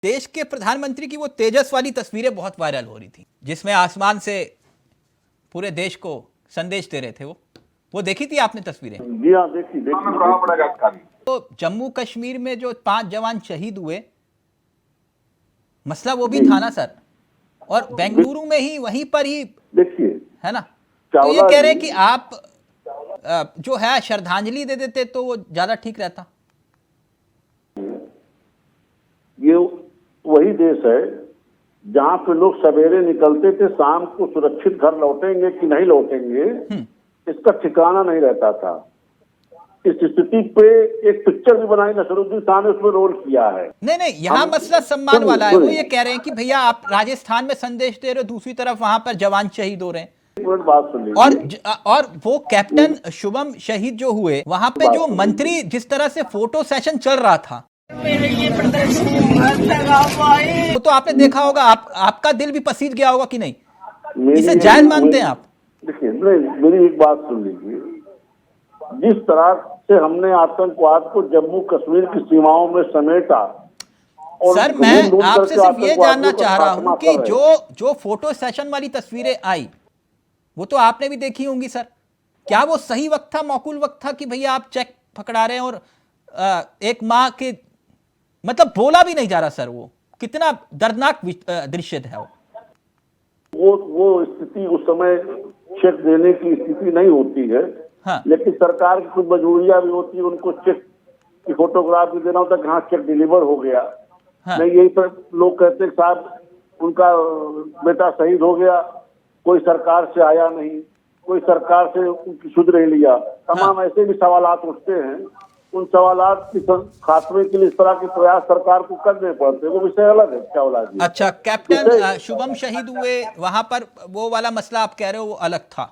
देश के प्रधानमंत्री की वो तेजस वाली तस्वीरें बहुत वायरल हो रही थी, जिसमें आसमान से पूरे देश को संदेश दे रहे थे। वो देखी थी आपने तस्वीरें? जी हाँ, देखी। तो जम्मू कश्मीर में जो 5 जवान शहीद हुए, मसला वो भी था ना सर, और बेंगलुरु में ही वहीं पर ही देखिए, है ना। तो ये कह रहे हैं कि आप जो है श्रद्धांजलि दे देते तो वो ज्यादा ठीक रहता। ये वही देश है जहाँ पे लोग सवेरे निकलते थे, शाम को सुरक्षित घर लौटेंगे कि नहीं लौटेंगे इसका ठिकाना नहीं रहता था। इस स्थिति पे एक पिक्चर भी बनाई नसरुद्दीन शाह ने, उसमें रोल किया है। नहीं, यहाँ मसला सम्मान वाला है। वो ये कह रहे हैं कि भैया आप राजस्थान में संदेश दे रहे हो, दूसरी तरफ वहां पर जवान शहीद हो रहे हैं। बात सुन लीजिए। और वो कैप्टन शुभम शहीद जो हुए, वहां पे जो मंत्री जिस तरह से फोटो सेशन चल रहा था, वो तो आपने देखा होगा। आपका दिल भी पसीज गया होगा कि नहीं? इसे जायज मानते हैं आप? देखिए, मेरी एक बात सुन लीजिए। जिस तरह से हमने आतंकवाद को जम्मू कश्मीर की सीमाओं में समेटा, और सर मैं आपसे सिर्फ ये जानना चाह रहा हूं कि जो फोटो सेशन वाली तस्वीरें आई, वो तो आपने भी देखी होंगी सर। क्या वो सही वक्त था, मौकूल वक्त था कि भैया आप चेक पकड़ा रहे हैं और एक माँ के, मतलब बोला भी नहीं जा रहा सर। वो कितना दर्दनाक दृश्य था। वो स्थिति उस समय चेक देने की स्थिति नहीं होती है। हाँ। लेकिन सरकार की कुछ मजबूरियां भी होती है, उनको चेक की फोटोग्राफ भी देना होता है। हाँ, चेक डिलीवर हो गया। हाँ। नहीं, यही पर लोग कहते हैं साहब उनका बेटा शहीद हो गया, कोई सरकार से आया नहीं, कोई सरकार से उनकी सुध नहीं लिया। तमाम हाँ। ऐसे भी सवालात उठते हैं। उन सवालात की खात्मे के लिए इस तरह के प्रयास सरकार को करने पड़ते हैं, वो विषय अलग है। क्या बोला जी? अच्छा, कैप्टन शुभम शहीद हुए वहां पर, वो वाला मसला आप कह रहे हो वो अलग था।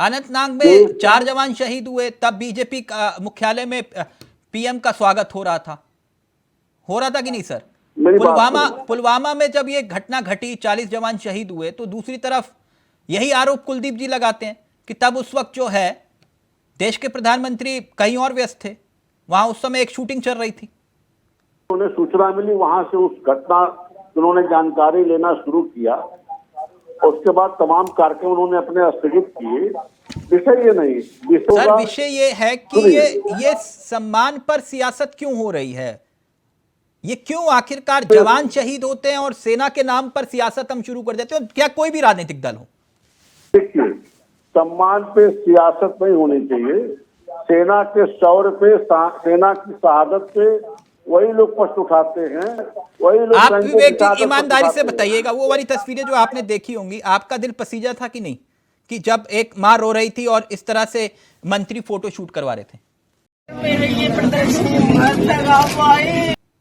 अनंतनाग में 4 जवान शहीद हुए, तब बीजेपी का मुख्यालय में पीएम का स्वागत हो रहा था कि नहीं सर? पुलवामा में जब ये घटना घटी, 40 जवान शहीद हुए, तो दूसरी तरफ यही आरोप कुलदीप जी लगाते हैं कि तब उस वक्त जो है देश के प्रधानमंत्री कहीं और व्यस्त थे, वहां उस समय एक शूटिंग चल रही थी। उन्हें सूचना मिली, वहां से उस घटना उन्होंने जानकारी लेना शुरू किया, उसके बाद तमाम कार्यक्रम उन्होंने अपने स्थगित किए। विषय ये नहीं सर, विषय ये है कि ये सम्मान पर सियासत क्यों हो रही है? ये क्यों आखिरकार जवान शहीद होते हैं और सेना के नाम पर सियासत हम शुरू कर देते हैं? क्या कोई भी राजनीतिक दल हो? देखिए, सम्मान पे सियासत नहीं होनी चाहिए। सेना के शौर्य पे, सेना की शहादत पे वही लोग प्रश्न उठाते हैं, वही लोग। आप विवेक ईमानदारी से बताइएगा, वो वाली तस्वीरें जो आपने देखी होंगी, आपका दिल पसीजा था कि नहीं, कि जब एक माँ रो रही थी और इस तरह से मंत्री फोटो शूट करवा रहे थे?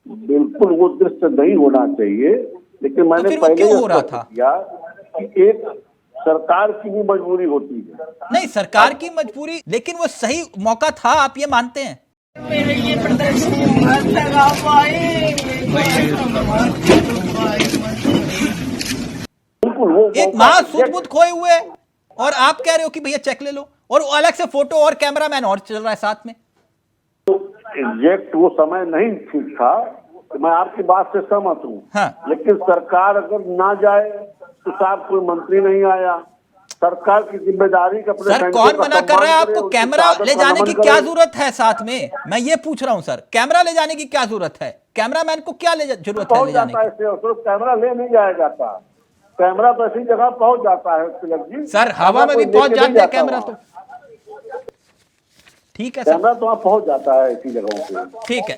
बिल्कुल वो दृश्य नहीं होना चाहिए। लेकिन मैंने पहले क्यों हो रहा था कि एक सरकार की भी मजबूरी होती है। नहीं, सरकार की मजबूरी, लेकिन वो सही मौका था, आप ये मानते हैं? बिल्कुल, वो एक माँ सुध-बुध खोए हुए और आप कह रहे हो कि भैया चेक ले लो, और अलग से फोटो और कैमरामैन और चल रहा है साथ में। तो एग्जैक्ट वो समय नहीं ठीक था, मैं आपकी बात से सहमत हूँ। हाँ। लेकिन सरकार अगर ना जाए तो साहब कोई मंत्री नहीं आया, सरकार की जिम्मेदारी का सर कौन मना कर रहा है आपको? कैमरा ले जाने की क्या जरूरत है साथ में? मैं ये पूछ रहा हूँ सर, कैमरा ले जाने की क्या जरूरत है? कैमरामैन को क्या जरूरत है ले जाने की? कैमरा ले नहीं जाया जाता, कैमरा तो ऐसी जगह पहुंच जाता है तिलक जी। सर हवा में भी पहुंच जाते हैं कैमरा, तो ठीक है सर, कैमरा तो वहाँ पहुंच जाता है ऐसी जगहों पे। ठीक है।